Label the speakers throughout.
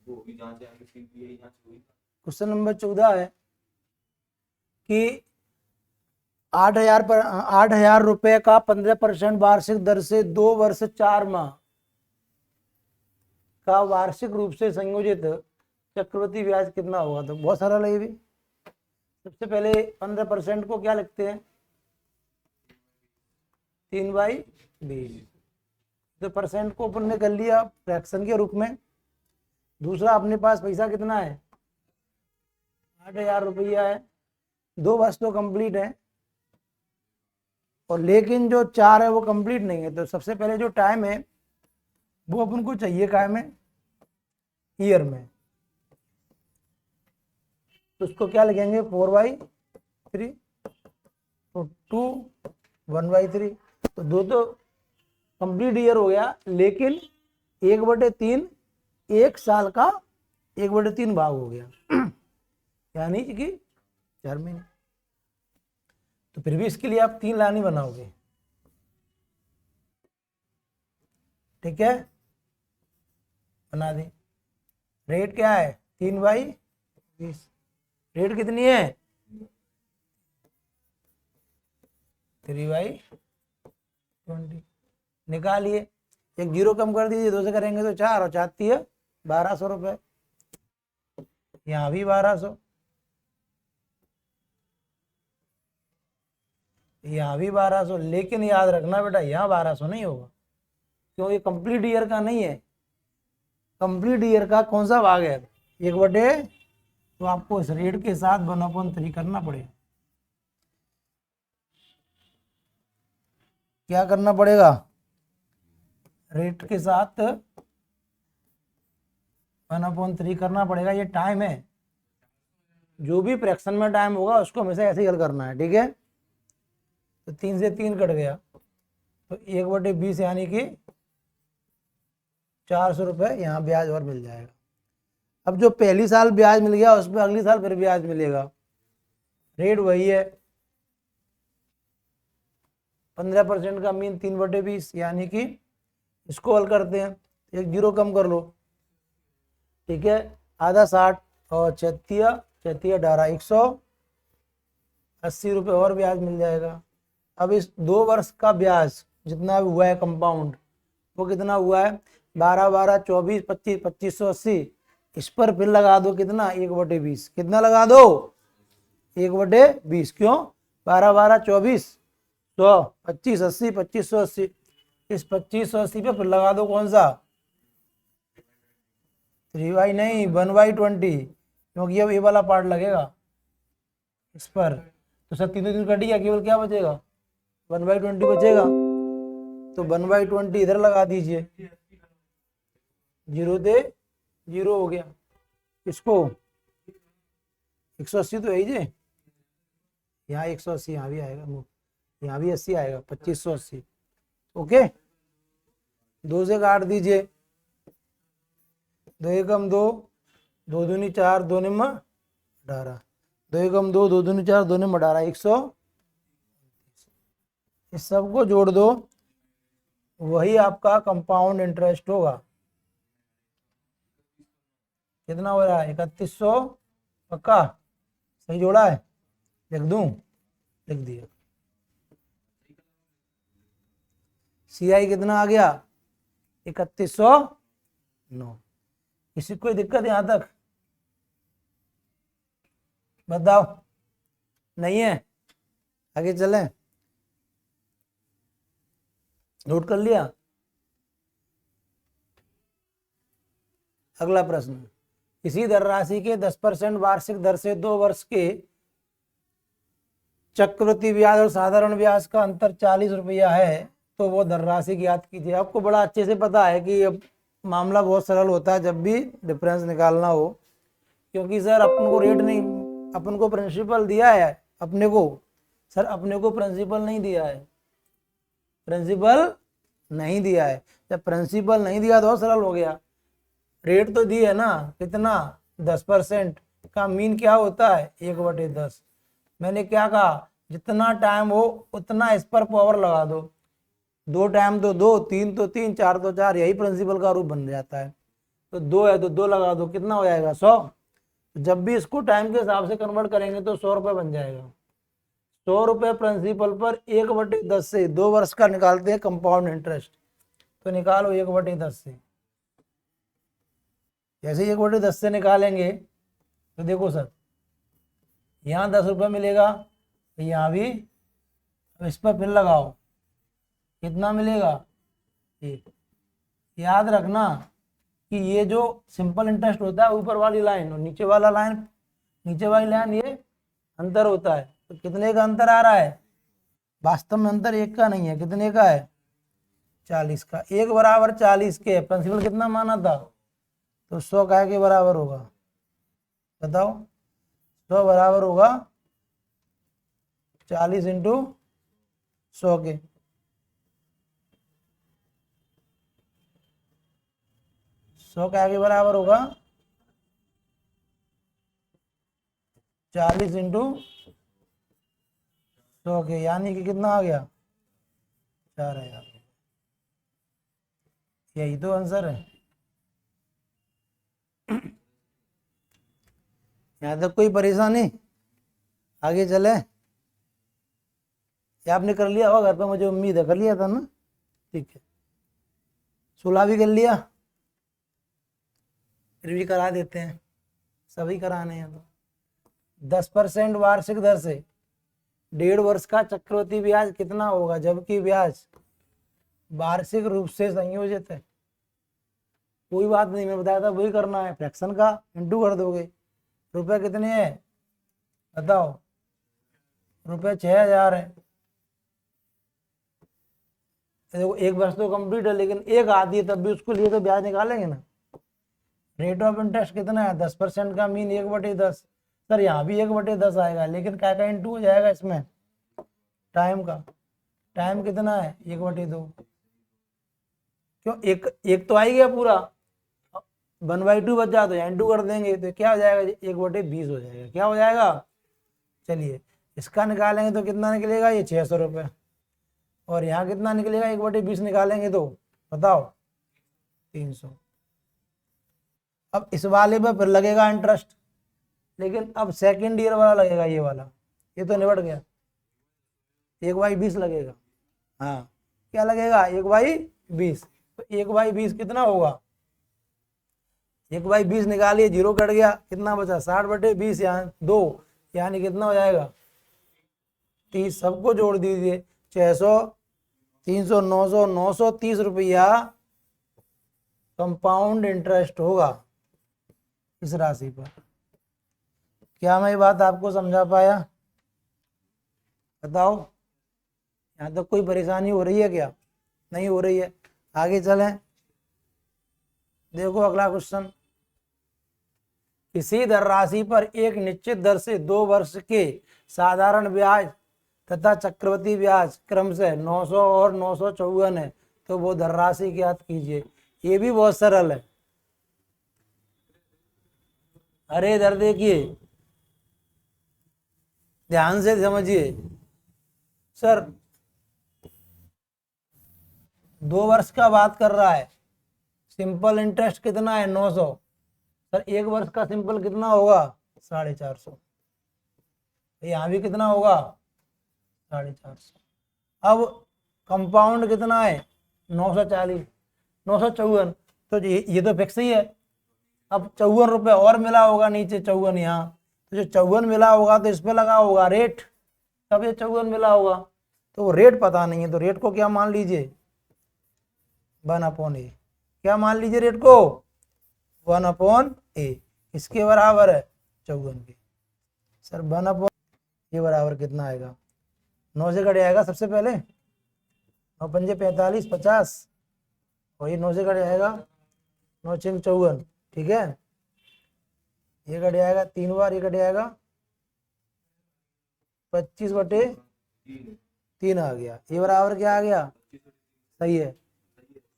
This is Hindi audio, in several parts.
Speaker 1: क्वेश्चन नंबर 14 है कि 8,000 रुपए का 15% वार्षिक दर से 2 वर्ष 4 माह का वार्षिक रूप से संयोजित चक्रवृद्धि ब्याज कितना होगा। तो बहुत सरल है ये भी। सबसे पहले 15% को क्या लिखते हैं, 3/20। तो परसेंट को अपन ने कर लिया फ्रैक्शन के रूप में। दूसरा अपने पास पैसा कितना है, 8,000 रुपया है। 2 वर्ष तो कंप्लीट है और लेकिन जो 4 है वो कंप्लीट नहीं है। तो सबसे पहले जो टाइम है वो अपन को चाहिए काय में, ईयर में। तो उसको क्या लिखेंगे, 4/3। तो 2 1/3। तो 2 तो कंप्लीट ईयर हो गया, लेकिन 1/3 एक साल का 1/3 भाग हो गया यानी कि 4 महीने। तो फिर भी इसके लिए आप 3 लाइन बनाओगे, ठीक है, बना दी। रेट क्या है, 3/20। रेट कितनी है, 3/20। निकालिए, एक 0 कम कर दीजिए, 2 से करेंगे तो 4 और 4 है 1,200 रुपये। यहाँ भी 1,200, यहाँ भी 1,200। लेकिन याद रखना बेटा, यहाँ 1,200 नहीं होगा, क्यों, ये कंप्लीट ईयर का नहीं है। कंप्लीट ईयर का कौन सा भाग है, 1/, तो आपको इस रेट के साथ 1/3 करना पड़ेगा। क्या करना पड़ेगा, रेट के साथ 1/3 करना पड़ेगा। ये टाइम है, जो भी फ्रैक्शन में टाइम होगा उसको हमेशा ऐसे ही हल करना है, ठीक है। तो 3 से 3 कट गया, तो 1/20 यानी कि 400 रुपये यहाँ ब्याज और मिल जाएगा। अब जो पहली साल ब्याज मिल गया उस पर अगली साल फिर ब्याज मिलेगा। रेट वही है, 15% का मीन 3/20 यानी कि इसको हल करते हैं, एक 0 कम कर लो, ठीक है। आधा 60 और 36 18 180 रुपये और ब्याज मिल जाएगा। अब इस 2 वर्ष का ब्याज जितना हुआ है कंपाउंड, वो कितना हुआ है, 12 12 24 25 2580। इस पर फिर लगा दो कितना, 1/20। कितना लगा दो, 1/20। क्यों, 12 12 24 100 25 80 2580। इस 2580 पे फिर लगा दो कौन सा, 3 नहीं 1/20, क्योंकि अब ये वाला पार्ट लगेगा इस पर। तो 37 कट गया, केवल क्या बचेगा, 1/20 बचेगा। तो 1/20 इधर लगा दीजिए, 0 से 0 हो गया। इसको 180 तो है ही जे, यहाँ 180, यहाँ भी आएगा, यहाँ भी 80 आएगा, 2580। ओके, 2 से काट दीजिए, 2 एकम 2, 2 दूनी 4, 2 निम्न 18, 2 एकम 2, 2 दूनी 4, 2 निम्न 18, 100। इस सबको जोड़ दो, वही आपका कंपाउंड इंटरेस्ट होगा। कितना हो रहा है, 3100। पक्का सही जोड़ा है, लिख दूं, लिख दिया। CI कितना आ गया, 3109। किसी कोई दिक्कत यहां तक, बताओ, नहीं है, आगे चलें, नोट कर लिया। अगला प्रश्न, इसी दर राशि के 10% वार्षिक दर से 2 वर्ष के चक्रवृद्धि ब्याज और साधारण ब्याज का अंतर 40 रुपया है, तो वो दर राशि ज्ञात कीजिए। आपको बड़ा अच्छे से पता है कि अब मामला बहुत सरल होता है जब भी डिफरेंस निकालना हो, क्योंकि सर अपन को रेट नहीं, अपन को प्रिंसिपल दिया है, अपने को सर अपने को प्रिंसिपल नहीं दिया है, प्रिंसिपल नहीं दिया है। जब प्रिंसिपल नहीं दिया तो सरल हो गया। रेट तो दी है ना, कितना, 10% का मीन क्या होता है, 1/10। मैंने क्या कहा, जितना टाइम हो उतना इस पर पावर लगा दो, 2 टाइम तो 2, 3 तो 3, 4 तो 4, यही प्रिंसिपल का रूप बन जाता है। तो 2 है तो 2 लगा दो, कितना हो जाएगा 100। जब भी इसको टाइम के हिसाब से कन्वर्ट करेंगे तो 100 रुपये बन जाएगा। 100 रुपये प्रिंसिपल पर 1/10 से 2 वर्ष का निकालते हैं कंपाउंड इंटरेस्ट। तो निकालो 1/10 से। जैसे 1/10 से निकालेंगे तो देखो सर, यहाँ 10 रुपये मिलेगा, तो यहाँ भी इस पर फिर लगाओ, कितना मिलेगा 1। याद रखना कि ये जो सिंपल इंटरेस्ट होता है ऊपर वाली लाइन और नीचे वाली लाइन ये अंतर होता है। तो कितने का अंतर आ रहा है, वास्तव में अंतर 1 का नहीं है, कितने का है 40 का। 1 बराबर 40 के प्रिंसिपल कितना माना था, तो 100 का के बराबर होगा, बताओ 100 बराबर होगा 40 इंटू 100 के। क्या के बराबर होगा 40 इंटू 100 के, यानी कि कितना आ गया 4000। यही तो आंसर है। यहाँ तक कोई परेशानी, आगे चले। ये आपने कर लिया होगा घर पे, मुझे उम्मीद है कर लिया था ना, ठीक है। 16 भी कर लिया, फिर भी करा देते हैं, सभी कराने हैं। तो 10% वार्षिक दर से 1.5 वर्ष का चक्रवृद्धि ब्याज कितना होगा, जबकि ब्याज वार्षिक रूप से संयोजित है। कोई बात नहीं, मैं बताया था वही करना है, फ्रैक्शन का इंटू कर दोगे। रुपए कितने हैं बताओ, रुपए 6000 है। देखो 1 वर्ष तो कंप्लीट है, लेकिन एक आधी है, तब भी उसको लिए तो ब्याज निकालेंगे ना। रेट ऑफ इंटरेस्ट कितना है 10% का, मीन 1/10। सर यहाँ भी 1/10 आएगा, लेकिन क्या क्या इंटू हो जाएगा इसमें, टाइम का। टाइम कितना है 1/2, क्यों एक तो आई गया पूरा, 1/2 बच जाता है, इंटू कर देंगे तो क्या हो जाएगा 1/20 हो जाएगा। क्या हो जाएगा, चलिए इसका निकालेंगे तो कितना निकलेगा, ये 600 रुपये। और यहाँ कितना निकलेगा 1/20 निकालेंगे तो बताओ 300। अब इस वाले पर फिर लगेगा इंटरेस्ट, लेकिन अब सेकेंड ईयर वाला लगेगा, ये वाला, ये तो निबट गया। 1/20 लगेगा, हाँ क्या लगेगा 1/20। तो 1/20 कितना होगा, 1/20 निकालिए, 0 कट गया, कितना बचा 60/20, यहाँ 2, यानी कितना हो जाएगा 30। सबको जोड़ दीजिए, 600, 300, 900, 930 रुपया कंपाउंड इंटरेस्ट होगा इस राशि पर। क्या मैं ये बात आपको समझा पाया, बताओ। यहाँ तक कोई परेशानी हो रही है क्या, नहीं हो रही है। आगे चलें, देखो अगला क्वेश्चन। किसी दर राशि पर एक निश्चित दर से 2 वर्ष के साधारण ब्याज तथा चक्रवृद्धि ब्याज क्रमशः 900 और 954 है, तो वो दर राशि ज्ञात कीजिए। ये भी बहुत सरल है। अरे इधर देखिए, ध्यान से समझिए। सर 2 वर्ष का बात कर रहा है, सिंपल इंटरेस्ट कितना है 900। सर 1 वर्ष का सिंपल कितना होगा 450। यहाँ भी कितना होगा 450। अब कंपाउंड कितना है 940, 954, तो ये तो फिक्स ही है। अब 54 रुपये और मिला होगा नीचे, 54 यहाँ, तो जो 54 मिला होगा तो इस पे लगा होगा रेट, तब ये 54 मिला होगा। तो वो रेट पता नहीं है, तो रेट को क्या मान लीजिए 1/a। क्या मान लीजिए रेट को 1/a, इसके बराबर है 54 के। सर 1/, ये बराबर कितना आएगा, 9 से कट जाएगा सबसे पहले, 9 पंजे 45, 50, और ये 9 से कट जाएगा, 9 6 54, ठीक है। ये कट जाएगा 3 बार, ये कट जाएगा 25/3 आ गया। ये बराबर क्या आ गया, सही है।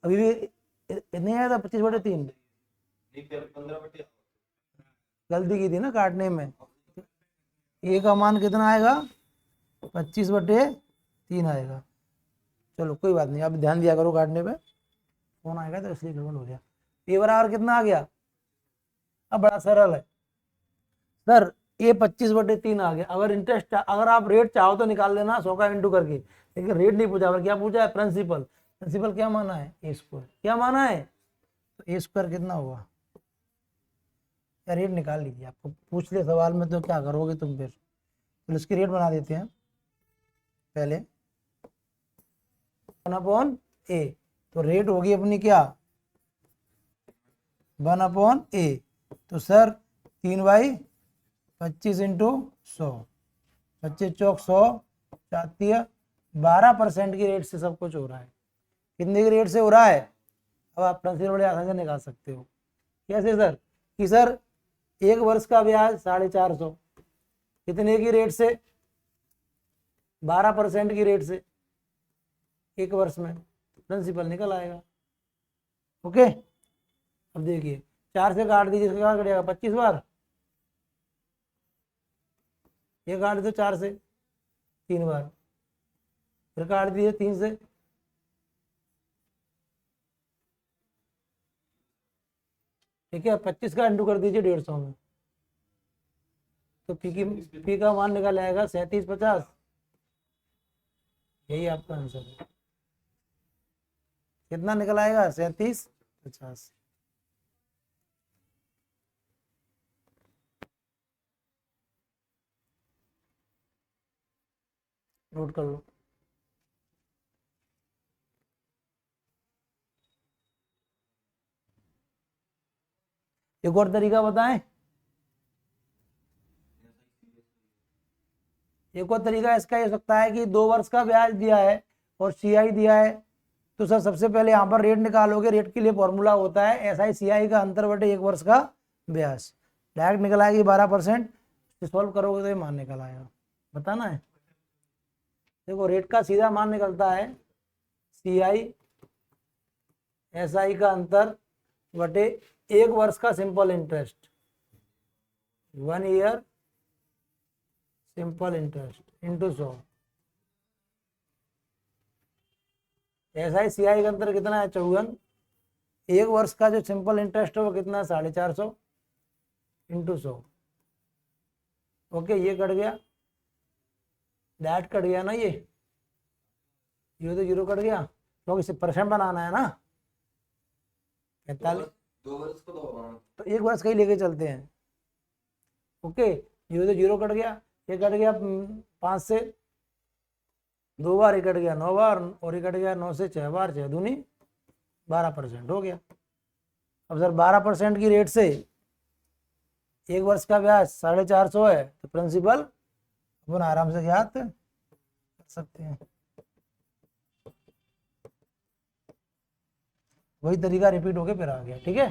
Speaker 1: अभी भी नहीं आया था 25/3, गलती की थी ना काटने में। ए का मान कितना आएगा 25/3 आएगा। चलो कोई बात नहीं, आप ध्यान दिया करो काटने पे, फोन आएगा तो इसलिए गड़बड़ हो गया। ए बराबर कितना आ गया? अब बड़ा सरल है सर, ये 25/3 आ गया। अगर इंटरेस्ट, अगर आप रेट चाहो तो निकाल लेना 100 का इंटू करके, लेकिन रेट नहीं पूछा, क्या पूछा है? प्रिंसिपल। प्रिंसिपल क्या माना है? ए स्क्वायर। क्या माना है? तो ए स्क्वायर कितना हुआ? या रेट निकाल लीजिए, आपको पूछ ले सवाल में तो क्या करोगे तुम फिर। तो इसकी रेट बना देते हैं पहले, 1/a। तो रेट होगी अपनी क्या? 1/a। तो सर 3/25 इंटू 100, 25 चौक 100, 12% की रेट से सब कुछ हो रहा है। कितने की रेट से हो रहा है? अब आप प्रिंसिपल बड़े आसानी से निकाल सकते हो। कैसे सर? कि सर 1 वर्ष का ब्याज 450, कितने की रेट से? 12% की रेट से 1 वर्ष में, प्रिंसिपल निकल आएगा। ओके, अब देखिए 4 से काट दीजिए, क्या कटेगा? 25 बार। ये काट दो 4 से 3 बार, फिर काट दीजिए 3 से, ठीक है। 25 का इंटू कर दीजिए 150 में, तो पी का मान निकल आएगा 3750। यही आपका आंसर है। कितना निकल आएगा? 3750। नोट कर लो। एक और तरीका बताएं? एक और तरीका इसका ये हो सकता है कि 2 वर्ष का ब्याज दिया है और सीआई दिया है, तो सर सबसे पहले यहाँ पर रेट निकालोगे। रेट के लिए फॉर्मूला होता है एसआई सीआई का अंतर बटे 1 वर्ष का ब्याज। डायरेक्ट निकल आएगी 12%। सॉल्व करोगे तो ये मान निकल आएगा। बताना है, देखो रेट का सीधा मान निकलता है सीआई एसआई का अंतर बटे 1 वर्ष का simple interest, 1 year simple interest into 100। SI CI का अंतर कितना है? 54। 1 वर्ष का जो सिंपल इंटरेस्ट है वो कितना है? 450 इंटू 100। ओके, ये कट गया, डैट कट गया ना, ये तो जीरो कट गया, तो इसे परसेंट बनाना है ना। 45,
Speaker 2: 2 वर्ष को
Speaker 1: तो 1 वर्ष का ही लेके चलते हैं। ओके, ये तो जीरो कट गया, ये कट गया 5 से 2 बार, ये कट गया 9 बार, और ये कट गया 9 से 6 बार, 6 दूनी 12% हो गया। अब सर 12% की रेट से 1 वर्ष का ब्याज 450 है, तो प्रिंसिपल अपन आराम से ज्ञात कर सकते हैं। वही तरीका रिपीट होके फिर आ गया, ठीक है।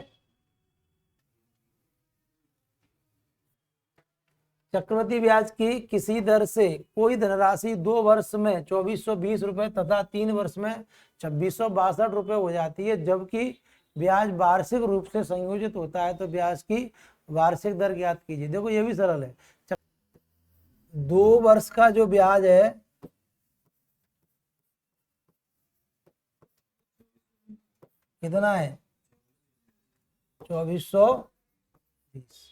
Speaker 1: चक्रवृद्धि ब्याज की किसी दर से कोई धनराशि 2 वर्ष में 2420 रुपए तथा 3 वर्ष में 2662 रुपए हो जाती है, जबकि ब्याज वार्षिक रूप से संयोजित होता है, तो ब्याज की वार्षिक दर ज्ञात कीजिए। देखो ये भी सरल है। 2 वर्ष का जो ब्याज है कितना है? 2420।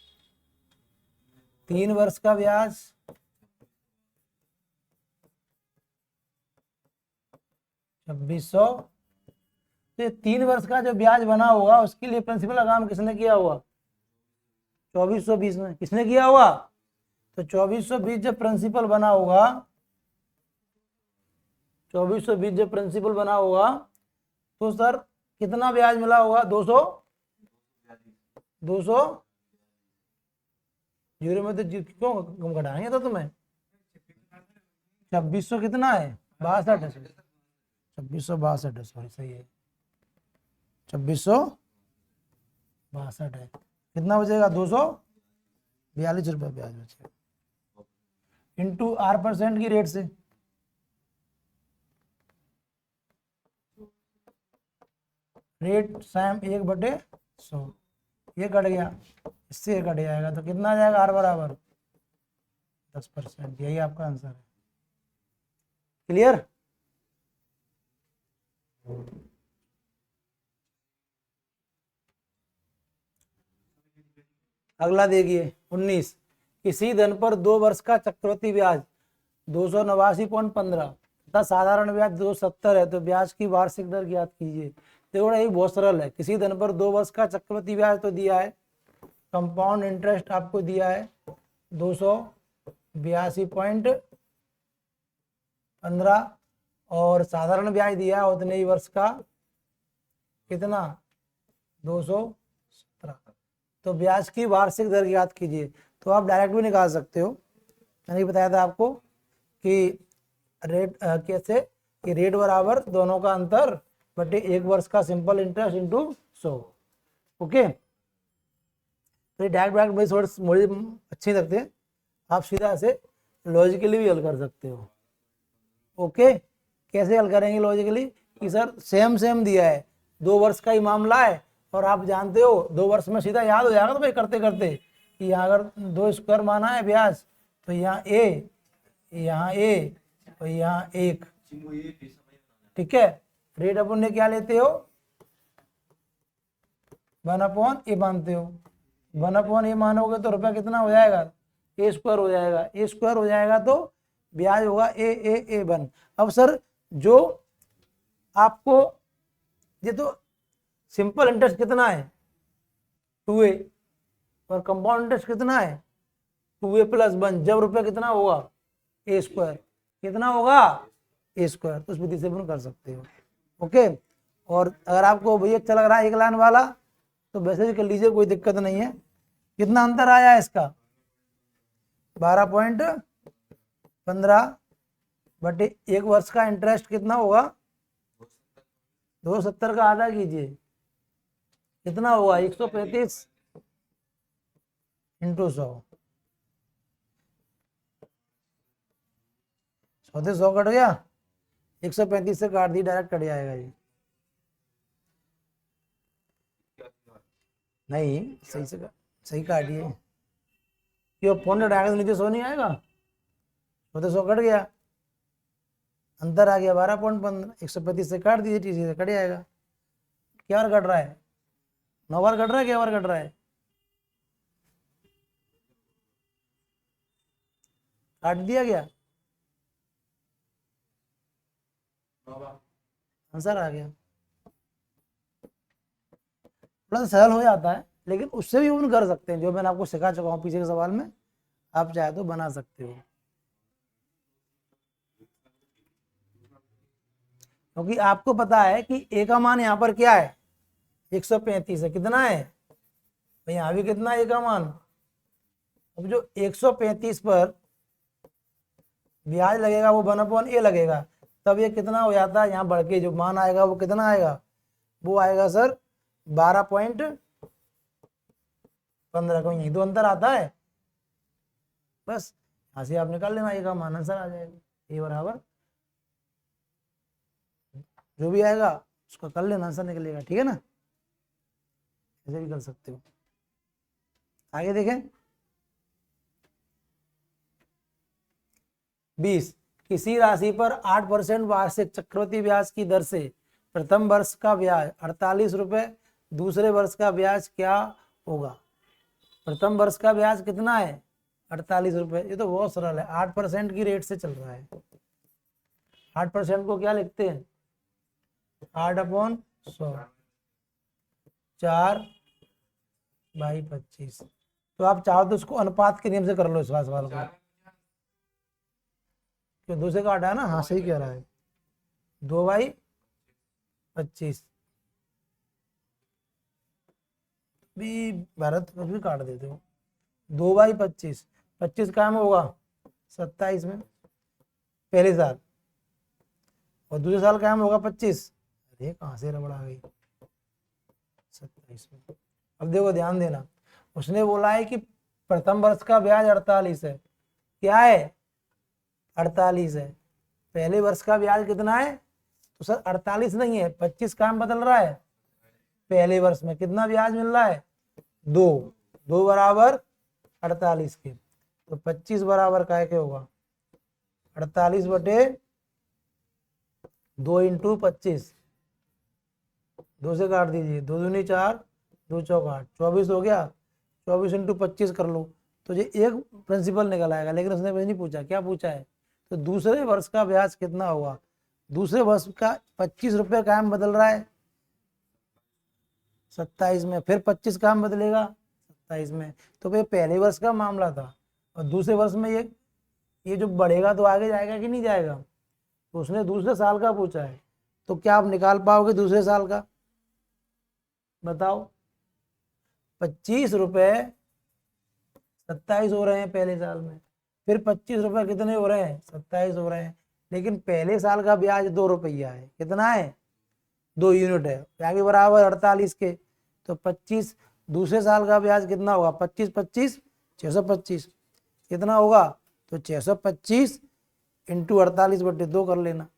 Speaker 1: 3 वर्ष का ब्याज 2600। तो 3 वर्ष का जो ब्याज बना होगा उसके लिए प्रिंसिपल का काम किसने किया हुआ? 2420 में किसने किया हुआ? तो 2420 जब प्रिंसिपल बना होगा, 2420 जब प्रिंसिपल बना होगा, तो सर कितना ब्याज मिला होगा? 200। 200 जीरो में तो क्यों गम घटाएंगे तो तुम्हें? 2600 कितना है? 62 है। 2662 है, सॉरी, सही है, 2662 है। कितना बचेगा? 242 रुपये ब्याज बचेगा इंटू R% की रेट से। रेट सैम 1/100, ये कट गया, इससे ये कट जाएगा, तो कितना आ जाएगा? R बराबर 10%। यही आपका आंसर है। क्लियर? अगला देखिए 19, किसी धन पर 2 वर्ष का चक्रवृद्धि ब्याज 289.15 तथा साधारण ब्याज 270 है, तो ब्याज की वार्षिक दर ज्ञात कीजिए। देखो ये बहुत सरल है। किसी धन पर 2 वर्ष का चक्रवृद्धि ब्याज तो दिया है, कंपाउंड इंटरेस्ट आपको दिया है 282.15 और साधारण ब्याज दिया है उतने ही वर्ष का कितना 217। तो ब्याज की वार्षिक दर ज्ञात कीजिए। तो आप डायरेक्ट भी निकाल सकते हो, मैंने बताया था आपको कि रेट कैसे कि रेट बराबर दोनों का अंतर बटे 1 वर्ष का सिंपल इंटरेस्ट इंटू 100। ओके, तो डायरेक्ट भाई थोड़ी मुझे अच्छी लगते हैं, आप सीधा से लॉजिकली भी हल कर सकते हो। ओके, कैसे हल करेंगे लॉजिकली कि सर सेम दिया है, 2 वर्ष का ही मामला है और आप जानते हो 2 वर्ष में सीधा याद हो जाएगा तो भाई करते करते कि यहाँ अगर 2 स्क्वायर माना है ब्याज तो यहाँ ए और यहाँ 1, ठीक है। रेट अपन ने क्या लेते हो 1/a मानते हो, 1/a मानोगे तो रुपया कितना हो जाएगा a स्क्वायर हो जाएगा, a स्क्वायर हो जाएगा तो ब्याज होगा a1। अब सर जो आपको ये तो सिंपल इंटरेस्ट कितना है 2a और कंपाउंड इंटरेस्ट कितना है 2a + 1, जब रुपया कितना होगा a स्क्वायर, कितना होगा a स्क्वायर, तो उस विधि से कर सकते हो। ओके, और अगर आपको भैया अच्छा लग रहा है 1 लाइन वाला तो वैसे भी कर लीजिए, कोई दिक्कत नहीं है। कितना अंतर आया है इसका 12.15 बटे 1 वर्ष का इंटरेस्ट कितना होगा 270 का आधा कीजिए, कितना होगा 135 इंटू 100, 100 कट गया, 135 से काट दी, डायरेक्ट कट जाएगा ये। नहीं सही काटिए, क्यों फोन हटाएगा तो नीचे 100 नहीं आएगा, 100 कट गया, अंतर आ गया 12.15, 135 से काट दीजिए, टीसी से कट जाएगा। क्या बार कट रहा है 9 बार कट रहा है, क्या बार कट रहा है, काट दिया गया, आंसर आ गया। थोड़ा सा सरल हो जाता है लेकिन उससे भी अपन कर सकते हैं, जो मैंने आपको सिखा चुका हूँ पीछे के सवाल में, आप चाहे तो बना सकते हो। क्योंकि आपको पता है कि ए का मान यहाँ पर क्या है 135 है, कितना है भाई यहाँ भी कितना है ए का मान। अब जो 135 पर ब्याज लगेगा वो 1/a लगेगा, तब ये कितना हो जाता है, यहाँ बढ़ के जो मान आएगा वो कितना आएगा, वो आएगा सर 12.15 को, यही तो अंतर आता है। बस यहाँ से आप निकाल लेना, ए का मान आंसर आ जाएगा, ए बराबर जो भी आएगा उसका कर लेना, आंसर निकलेगा, ठीक है ना। ऐसे भी कर सकते हो। आगे देखें 20, किसी राशि पर 8% वार्षिक चक्रवृद्धि ब्याज की दर से प्रथम वर्ष का ब्याज 48 रुपए, दूसरे वर्ष का ब्याज क्या होगा। प्रथम वर्ष का ब्याज कितना है 48 रुपए, ये तो बहुत सरल है, 8% की रेट से चल रहा है। 8% को क्या लिखते हैं 8/100, 4/25। तो आप चाहो तो उसको अनुपात के नियम से कर लो इस सवाल को, क्यों 2 से काटा है ना, हाँ सही कह रहा है, 2/25 भी भारत भी काट देते हो, 2/25, 25 काम होगा 27 में पहले साल, और दूसरे साल काम होगा 25, अरे कहाँ से रबड़ आ गई 27 में। अब देखो ध्यान देना, उसने बोला है कि प्रथम वर्ष का ब्याज 48 है, क्या है 48 है, पहले वर्ष का ब्याज कितना है, तो सर 48 नहीं है 25 काम बदल रहा है, पहले वर्ष में कितना ब्याज मिल रहा है 2 बराबर 48 के, तो 25 बराबर का क्या होगा 48 बटे 2 इंटू 25, 2 से काट दीजिए, 2 दूनी 4, 2 चौक 8, 24 हो गया, 24 इंटू 25 कर लो तो ये एक प्रिंसिपल निकल आएगा, लेकिन उसने नहीं पूछा, क्या पूछा है, तो दूसरे वर्ष का ब्याज कितना होगा। दूसरे वर्ष का 25 रुपये कायम बदल रहा है 27 में, फिर 25 कायम बदलेगा 27 में, तो भाई पहले वर्ष का मामला था और दूसरे वर्ष में ये जो बढ़ेगा तो आगे जाएगा कि नहीं जाएगा, तो उसने दूसरे साल का पूछा है, तो क्या आप निकाल पाओगे दूसरे साल का, बताओ। 25 रुपये 27 हो रहे हैं पहले साल में, फिर 25 रुपये कितने हो रहे हैं, 27 हो रहे हैं, लेकिन पहले साल का ब्याज 2 रुपया है, कितना है, 2 यूनिट है, आगे बराबर 48 के, तो 25 दूसरे साल का ब्याज कितना होगा, 25 25 625 कितना होगा, तो 625 इंटू 48/2 कर लेना।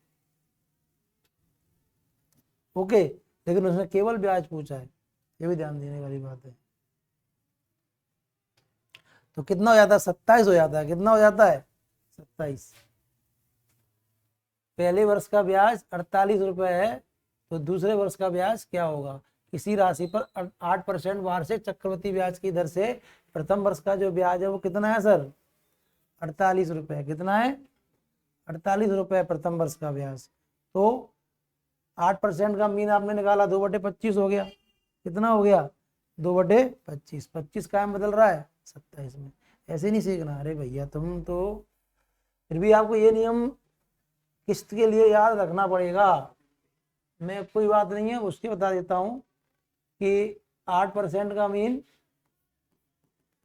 Speaker 1: ओके, लेकिन उसने केवल ब्याज पूछा है, ये भी ध्यान देने वाली बात है। तो कितना हो जाता है, 27 हो जाता है, कितना हो जाता है 27। पहले वर्ष का ब्याज 48 रुपये है, तो दूसरे वर्ष का ब्याज क्या होगा, किसी राशि पर 8% वार्षिक चक्रवृद्धि ब्याज की दर से प्रथम वर्ष का जो ब्याज है वो कितना है सर, 48 रुपये, कितना है 48 रुपये प्रथम वर्ष का ब्याज, तो 8% का मीन आपने निकाला 2/25 हो गया, कितना हो गया 2/25, 25 कायम बदल रहा है 27 में। ऐसे नहीं सीखना, अरे भैया तुम तो, फिर भी आपको ये नियम किस्त के लिए याद रखना पड़ेगा, मैं कोई बात नहीं है उसके बता देता हूँ कि 8% का मीन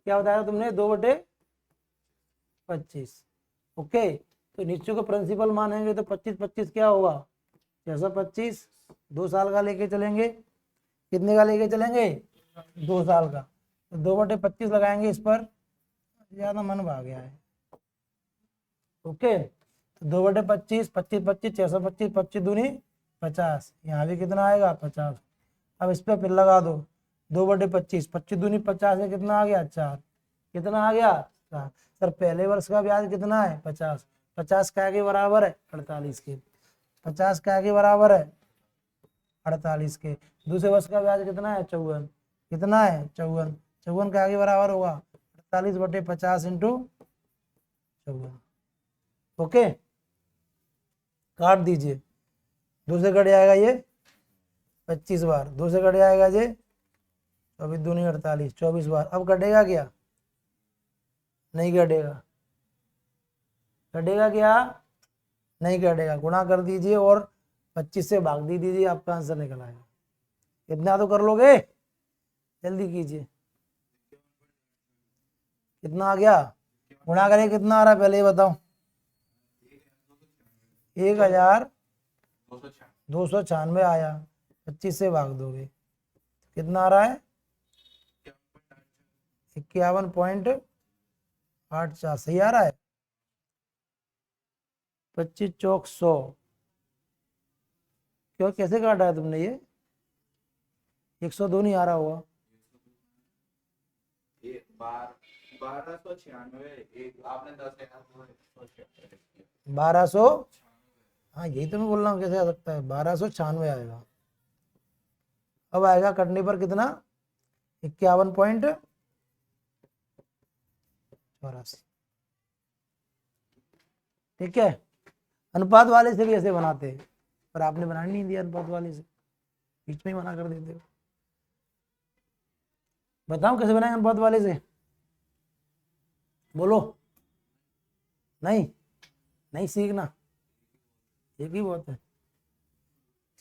Speaker 1: क्या बताया तुमने, 2/25। ओके, तो नीचे को प्रिंसिपल मानेंगे तो 25 क्या होगा 625, 2 साल का लेके चलेंगे, कितने का लेके चलेंगे 2 साल का, तो 2/25 लगाएंगे इस पर, ज्यादा मन भाग गया है। ओके, तो 2/25, 25 25 625, 25 दूनी 50, यहाँ भी कितना आएगा 50। अब इस पर फिर लगा दो 2/25, 25 दूनी 50 है, कितना आ गया 4, कितना आ गया 4। सर पहले वर्ष का ब्याज कितना है 50, 50 क्या के बराबर है 48 के, 50 क्या के बराबर है 48 के। दूसरे वर्ष का ब्याज कितना है 54, कितना है 54, 54 क्या के बराबर होगा 48/50 इंटू 54। ओके, काट दीजिए, दूसरे कट जाएगा ये 25 बार, दूसरे कट जाएगा ये 24 दूनी 48, 24 बार। अब कटेगा क्या, नहीं कटेगा, कटेगा क्या, नहीं कटेगा, गुणा कर दीजिए और 25 से भाग दीजिए, आपका आंसर निकल आएगा। इतना तो कर लोगे, जल्दी कीजिए, कितना आ गया, गुणा करें कितना आ रहा है पहले ये बताओ, 1296 आया, 25 से भाग दोगे कितना आ रहा है 51.84, सही आ रहा है, 25 चौक 100, क्यों कैसे काटा है तुमने ये, 102 नहीं आ रहा होगा, 1200, हाँ यही तो मैं बोल रहा हूँ, कैसे आ सकता है 1296 आएगा। अब आएगा कटने पर कितना 51.84, ठीक है। अनुपात वाले से भी ऐसे बनाते हैं, पर आपने बनाने नहीं दिया अनुपात वाले से, बीच में ही मना कर देते हो। बताओ कैसे बनाएंगे अनुपात वाले से, बोलो, नहीं नहीं सीखना, एक ही बहुत है,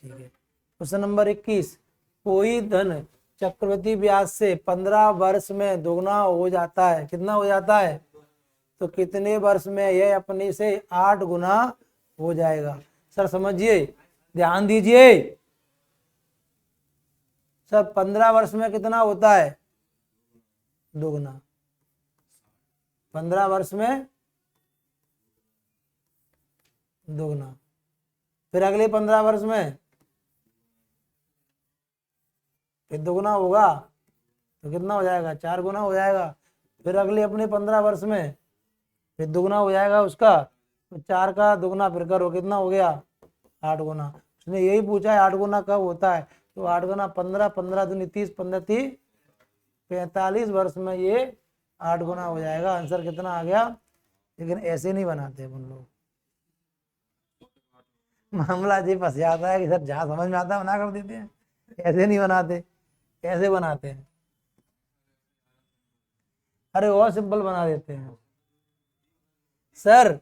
Speaker 1: ठीक है। क्वेश्चन नंबर 21, कोई धन चक्रवृद्धि ब्याज से 15 वर्ष में दोगुना हो जाता है, कितना हो जाता है, तो कितने वर्ष में यह अपने से 8 गुना हो जाएगा। सर समझिए, ध्यान दीजिए सर, 15 वर्ष में कितना होता है दोगुना, 15 वर्ष में दोगुना, फिर अगले 15 वर्ष में फिर दोगुना होगा, तो कितना हो जाएगा 4 गुना हो जाएगा, फिर अगले अपने 15 वर्ष में फिर दोगुना हो जाएगा उसका, तो 4 का दोगुना फिर करो, कितना हो गया 8 गुना। उसने यही पूछा है 8 गुना कब होता है, तो 8 गुना 15, 15 दूनी 30, 15 30 45 वर्ष में ये 8 गुना हो जाएगा। आंसर कितना आ गया? लेकिन ऐसे नहीं बनाते हम लोग। मामला जी फंस जाता है कि सर जहाँ समझ में आता है मना कर देते हैं, ऐसे नहीं बनाते, कैसे बनाते हैं? अरे और सिंपल बना देते हैं सर।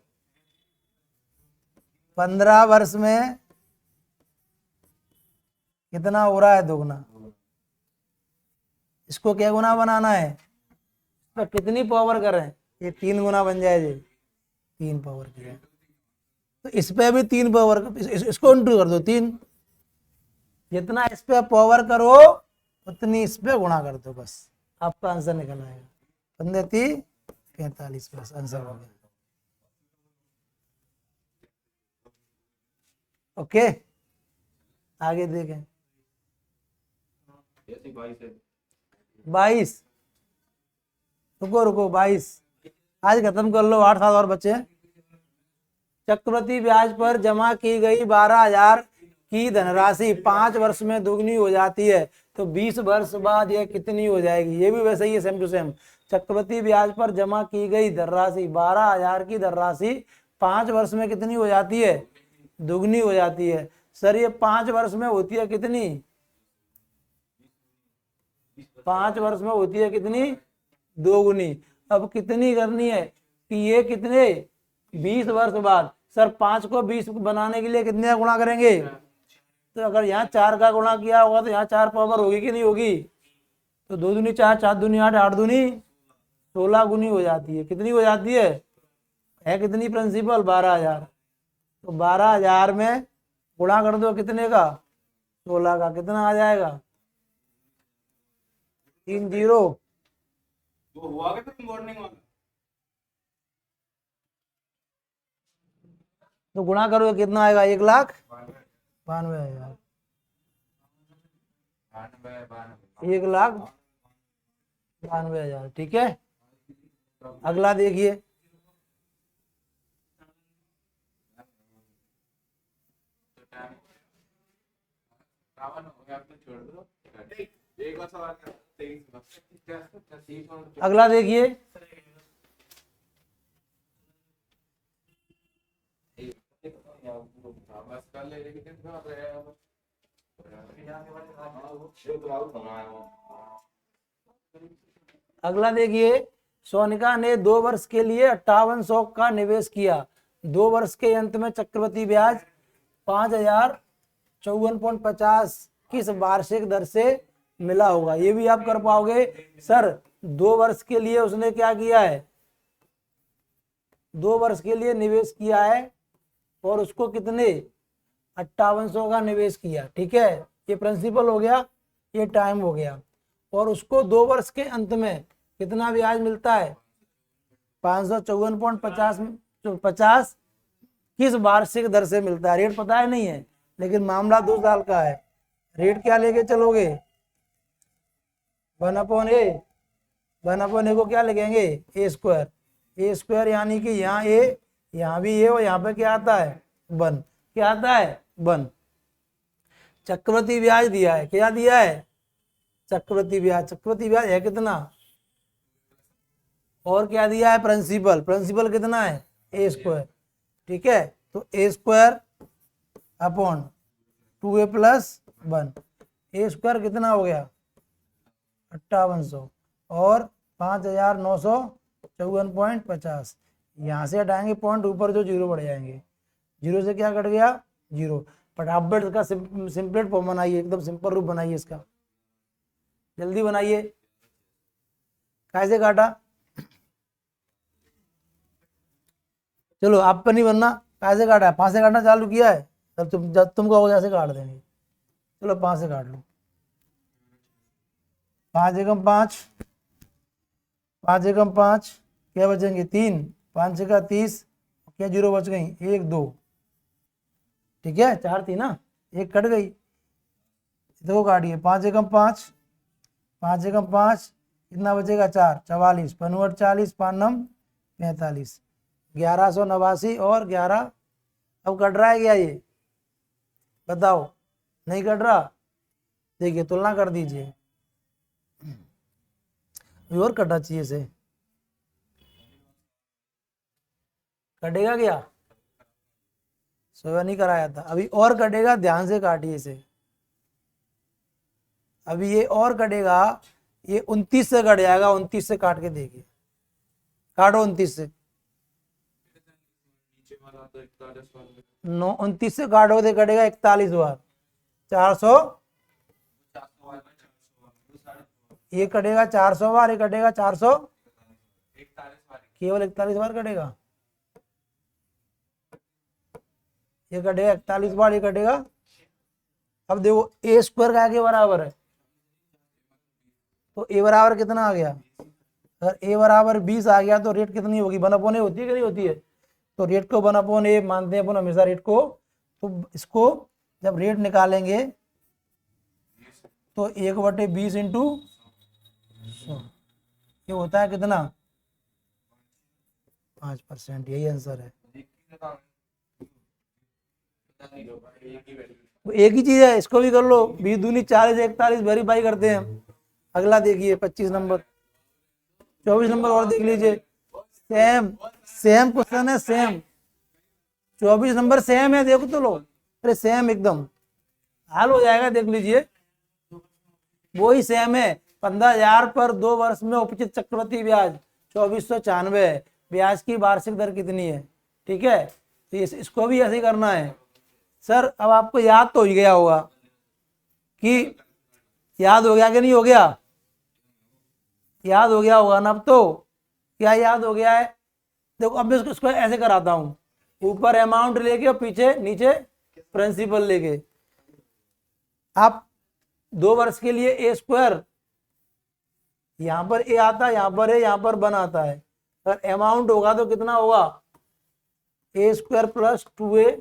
Speaker 1: 15 वर्ष में कितना हो रहा है? 2 गुना। इसको क्या गुना बनाना है? तो कितनी पावर करें? ये 3 गुना बन जाए जी, 3 पावर किया तो इस पे भी 3 पावर, इसको इंटू कर दो 3। जितना इस पे पावर करो उतनी इस पे गुणा कर दो, बस आपका आंसर निकल आएगा। 15 3 45, बस आंसर हो गया। ओके, आगे देखें। 22, रुको रुको 22 आज खत्म कर लो, 8 साल और बचे। चक्रवृद्धि ब्याज पर जमा की गई 12,000 की धनराशि 5 वर्ष में दुगनी हो जाती है, तो 20 वर्ष बाद यह कितनी हो जाएगी? ये भी वैसे ही है, सेम टू सेम। चक्रवृद्धि ब्याज पर जमा की गई धनराशि 12,000 की धनराशि 5 वर्ष में कितनी हो जाती है? दुगनी हो जाती है। सर ये 5 वर्ष में होती है कितनी? 5 वर्ष में होती है कितनी? 2 गुनी। अब कितनी करनी है कि ये कितने? 20 वर्ष बाद। सर 5 को 20 बनाने के लिए कितने का गुणा करेंगे? तो अगर यहाँ 4 का गुणा किया होगा तो यहाँ 4 पावर होगी कि नहीं होगी? तो 2 दूनी 4, 4 दूनी 8, 8 दूनी 16 गुनी हो जाती है। कितनी हो जाती है कितनी प्रिंसिपल? 12,000। तो 12,000 में गुणा कर दो कितने का? 16 का। कितना आ जाएगा? 3 0।
Speaker 2: वो हुआ क्या मॉर्निंग वाला?
Speaker 1: तो गुणा करो कितना आएगा? 1,92,000। 1,92,000, ठीक है। अगला देखिए। अगला देखिए। अगला देखिए, सोनिका ने 2 वर्ष के लिए 5800 का निवेश किया। 2 वर्ष के अंत में चक्रवृद्धि ब्याज 5,054.50 किस वार्षिक दर से मिला होगा? ये भी आप कर पाओगे। सर 2 वर्ष के लिए उसने क्या किया है? 2 वर्ष के लिए निवेश किया है और उसको कितने? 5800 का निवेश किया, ठीक है। ये प्रिंसिपल हो गया, ये टाइम हो गया। और उसको 2 वर्ष के अंत में कितना ब्याज मिलता है? 554.50 किस वार्षिक दर से मिलता है? रेट पता है नहीं है, लेकिन मामला 2 साल का है। रेट क्या लेके चलोगे? 1/a। 1/a को क्या लिखेंगे? ए स्क्वायर। ए स्क्वायर यानी कि यहाँ ए, यहाँ भी ए, और यहाँ पे क्या आता है? 1। क्या आता है? 1। चक्रवृद्धि ब्याज दिया है, क्या दिया है? चक्रवृद्धि ब्याज। चक्रवृद्धि ब्याज है कितना? और क्या दिया है? प्रिंसिपल। प्रिंसिपल कितना है? ए स्क्वायर, ठीक है। तो ए स्क्वायर अपॉन 2a + 1। ए स्क्वायर कितना हो गया? 5800 और 5,954.50। यहाँ से हटाएंगे पॉइंट, ऊपर जो 0 बढ़ जाएंगे। 0 से क्या कट गया? 0। फटाफट इसका सिंपलेट फॉर्म बनाइए, एकदम सिंपल रूप बनाइए इसका, जल्दी बनाइए। कैसे काटा? चलो आप पर नहीं बनना। कैसे काटा है? 5 से काटना चालू किया है, तब तुमको हो जैसे काट देंगे। चलो 5 से काट लो। 5 एकम 5, 5 एकम 5, क्या बचेंगे? 3। 5 का 30, क्या 0 बच गई? 1 2, ठीक है। 4 थी ना, 1 कट गई, देखो काटिए। 5 एकम 5, 5 एकम 5, कितना बचेगा? 4 44, 5 40, 5 9 45, 1189 और 11। अब कट रहा है क्या ये? बताओ। नहीं कट रहा? देखिए तुलना कर दीजिए। अभी और कटना चाहिए इसे, कटेगा क्या? सोया नहीं कराया था, अभी और कटेगा, ध्यान से काटिए इसे। अभी ये और कटेगा, ये 29 से कट जाएगा, 29 से काट के देखिए, काटो 29 से।
Speaker 2: नीचे वाला तो 41 वाला,
Speaker 1: 29 से काटोगे तो कटेगा 41 बार, 400,
Speaker 2: 400 वाला, 400 वाला, वो 450,
Speaker 1: ये कटेगा 400 बार, ये कटेगा 400,
Speaker 2: 41 वाली,
Speaker 1: केवल 41 बार कटेगा, ये कटेगा 41 बार, ये कटेगा। अब देखो ए स्क्वायर का के बराबर है, तो ए बराबर कितना आ गया? अगर ए बराबर 20 आ गया तो रेट कितनी होगी? 1/a होती है कि नहीं होती है? तो रेट को 1/a मानते हैं अपन हमेशा रेट को। तो इसको जब रेट निकालेंगे तो 1/20 इंटू 100, ये होता है कितना? 5%। यही आंसर है।
Speaker 2: एक ही जगह पता नहीं होगा, एक ही वैल्यू।
Speaker 1: वो एक ही चीज है, इसको भी कर लो, 20 दूनी 40, 41 वेरीफाई करते हैं। अगला देखिए 25 नंबर, 24 नंबर और देख लीजिए, सेम सेम क्वेश्चन है, सेम 24 नंबर सेम है, देखो तो लो, अरे सेम एकदम हाल हो जाएगा, देख लीजिए वो ही सेम है। 15,000 पर 2 वर्ष में उपचित चक्रवृद्धि ब्याज 2494 है, ब्याज की वार्षिक दर कितनी है? ठीक है, तो इसको भी ऐसे ही करना है। सर अब आपको याद तो हो ही गया होगा, कि याद हो गया कि नहीं हो गया? याद हो गया होगा ना अब तो, क्या याद हो गया है? देखो अब मैं इसको ऐसे कराता हूँ, ऊपर अमाउंट लेके और पीछे नीचे प्रिंसिपल लेके। आप 2 वर्ष के लिए ए स्क्वायर, यहां पर ए आता है, यहां पर ए, यहां पर 1 आता है, अगर अमाउंट होगा तो कितना होगा? ए स्क्वायर प्लस 2a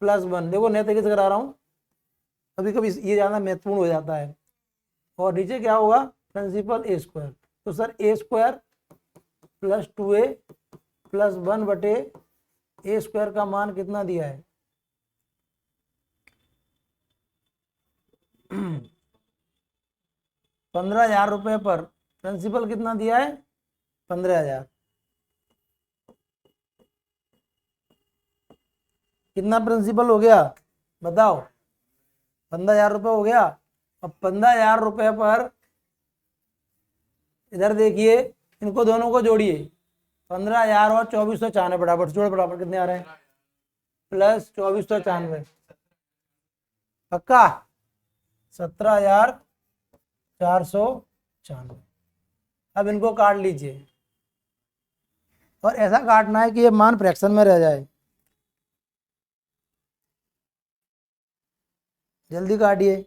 Speaker 1: प्लस 1। देखो नए तरीके से करा रहा हूं, कभी कभी ये ज्यादा महत्वपूर्ण हो जाता है। और नीचे क्या होगा? प्रिंसिपल ए स्क्वायर। तो सर ए स्क्वायर प्लस 2a प्लस 1 बटे ए स्क्वायर का मान कितना दिया है? 15,000 रुपए पर प्रिंसिपल कितना दिया है? 15,000। कितना प्रिंसिपल हो गया बताओ? 15,000 रुपये हो गया। अब 15,000 रुपये पर इधर देखिए, इनको दोनों को जोड़िए, 15,000 और 2494 बराबर, जोड़ बराबर कितने आ रहे हैं? प्लस 2494, पक्का 17,494। अब इनको काट लीजिए, और ऐसा काटना है कि ये मान फ्रैक्शन में रह जाए। जल्दी काटिए।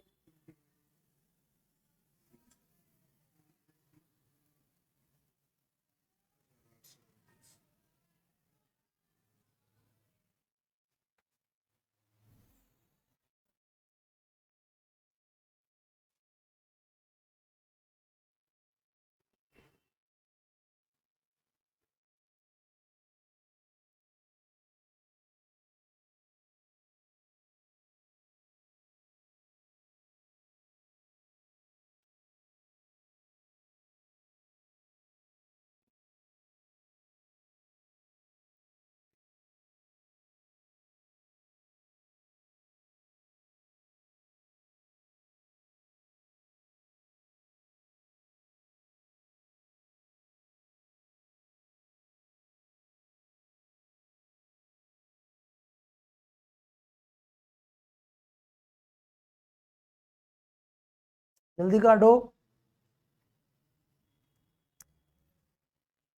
Speaker 1: जल्दी काटो।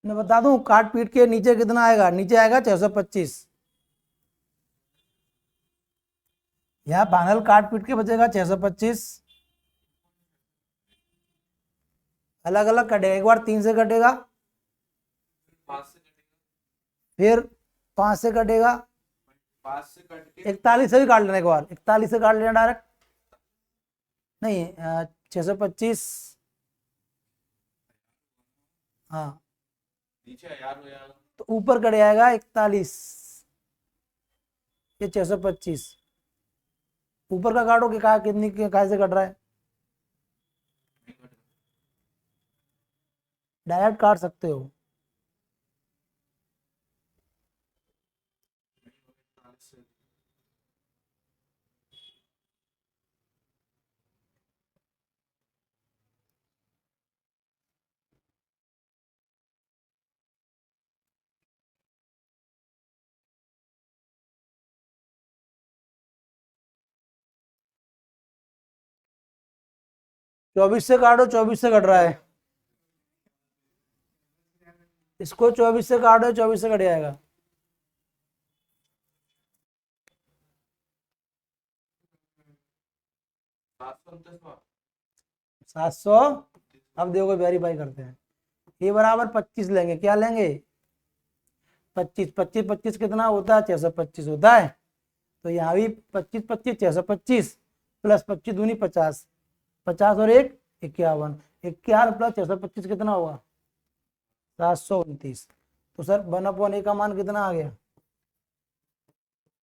Speaker 1: मैं बता दूं, काट पीट के नीचे कितना आएगा? नीचे आएगा 625। यहाँ फाइनल काट पीट के बचेगा 625। अलग अलग कटेगा, एक बार 3 से कटेगा,
Speaker 2: 5 से कटेगा,
Speaker 1: फिर 5 से कटेगा,
Speaker 2: 5 से कट के
Speaker 1: 41 से भी काट लेना, एक बार 41 से काट लेना डायरेक्ट, नहीं 625, हाँ
Speaker 2: नीचे 1000 हो जाएगा,
Speaker 1: तो ऊपर कट जाएगा 41, ये 625। ऊपर का काटो कि कहा कितनी कहा से कट रहा है? डायरेक्ट काट सकते हो। 24 से काटो, 24 से कट रहा है। इसको 24 से काटो, 24 से कट जाएगा। 700। अब देखो वेरीफाई करते हैं। ये बराबर 25 लेंगे, क्या लेंगे 25, 25 25 कितना होता है 625 होता है। तो यहाँ भी 25 25 625 प्लस 25 दूनी 50, 50 और 1 51, 51 प्लस 625 कितना होगा 729। तो सर 1/a का मान कितना आ गया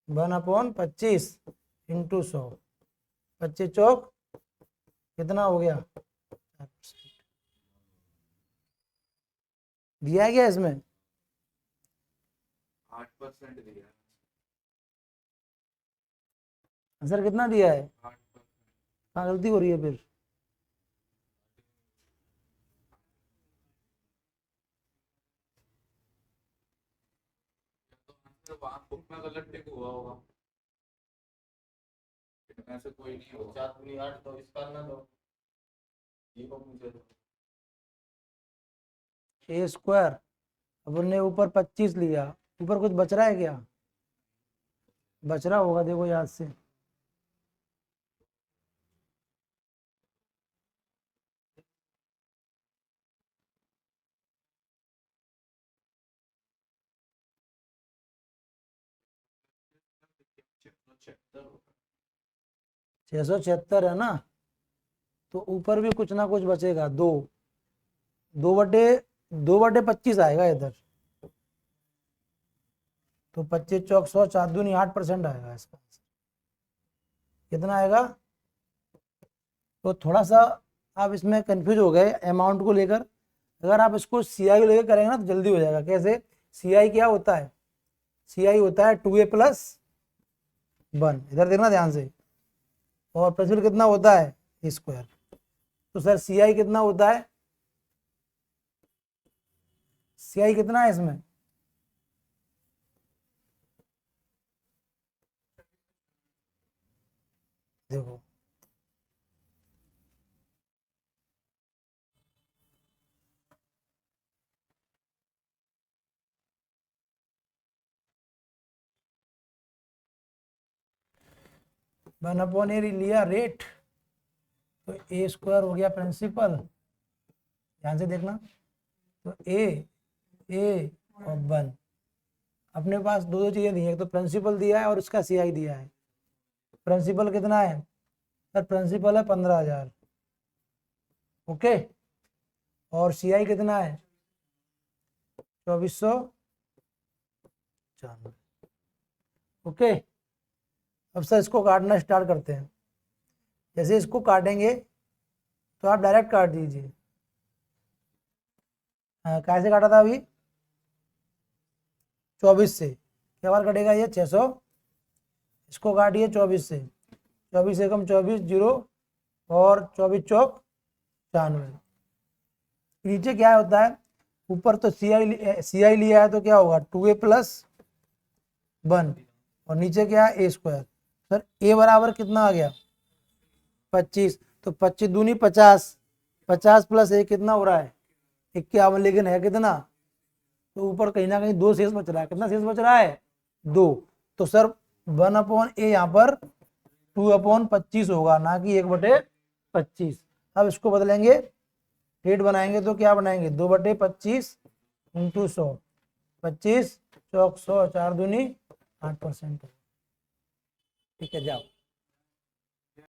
Speaker 1: 1/25 इंटू 100, 25 चौक कितना हो गया 4%। दिया गया इसमें
Speaker 2: 8% दिया।
Speaker 1: आंसर कितना दिया है,
Speaker 2: 8%।
Speaker 1: कहाँ गलती हो रही है फिर।
Speaker 2: तो आंसर वहाँ बुक में गलत टिक हुआ होगा, ऐसे कोई नहीं होगा।
Speaker 3: 4 दूनी 8 तो इसका ना दो, ये को पूछे तो
Speaker 1: ए स्क्वायर, अपन ने ऊपर 25 लिया, ऊपर कुछ बच रहा है क्या, बच रहा होगा देखो याद से। छह सौ छिहत्तर है ना, तो ऊपर भी कुछ ना कुछ बचेगा, 2/25 आएगा इधर। तो 25 चौक 100, 4 दूनी 8% आएगा इसका आंसर। कितना आएगा। तो थोड़ा सा आप इसमें कंफ्यूज हो गए अमाउंट को लेकर। अगर आप इसको सीआई लेकर करेंगे ना तो जल्दी हो जाएगा। कैसे, सीआई क्या होता है, सीआई होता है 2a + 1, इधर देखना ध्यान से, और प्रिंसिपल कितना होता है स्क्वायर। तो सर सीआई कितना होता है, सीआई कितना है इसमें, देखो वन अपॉन ए लिया रेट, तो ए स्क्वायर हो गया प्रिंसिपल, ध्यान से देखना। तो ए और 1, अपने पास दो चीजें दी हैं, तो प्रिंसिपल दिया है और इसका सीआई दिया है। प्रिंसिपल कितना है सर, प्रिंसिपल है 15,000, ओके, और सीआई कितना है 2494, ओके। अब सर इसको काटना स्टार्ट करते हैं। जैसे इसको काटेंगे तो आप डायरेक्ट काट दीजिए। हाँ, कैसे काटा था अभी 24 से, क्या बार कटेगा ये 600, इसको काटिए 24 से, 24 एकम 24 जीरो, और 24 चौक 94। नीचे क्या होता है, ऊपर तो सीआई लिया है तो क्या होगा 2a + 1, और नीचे क्या है ए स्क्वायर। सर ए बराबर कितना आ गया 25, तो 25 दूनी 50, 50 + 1 कितना हो रहा है 51, लेकिन है कितना, तो ऊपर कहीं ना कहीं 2 शेष बच रहा है। कितना शेष बच रहा है 2, तो सर 1/a यहाँ पर 2/25 होगा, ना कि 1/25। अब इसको बदलेंगे, रेट बनाएंगे तो क्या बनाएंगे 2/25 इंटू 100, 25 चौक 100, 4 दूनी 8%। ठीक है जाओ।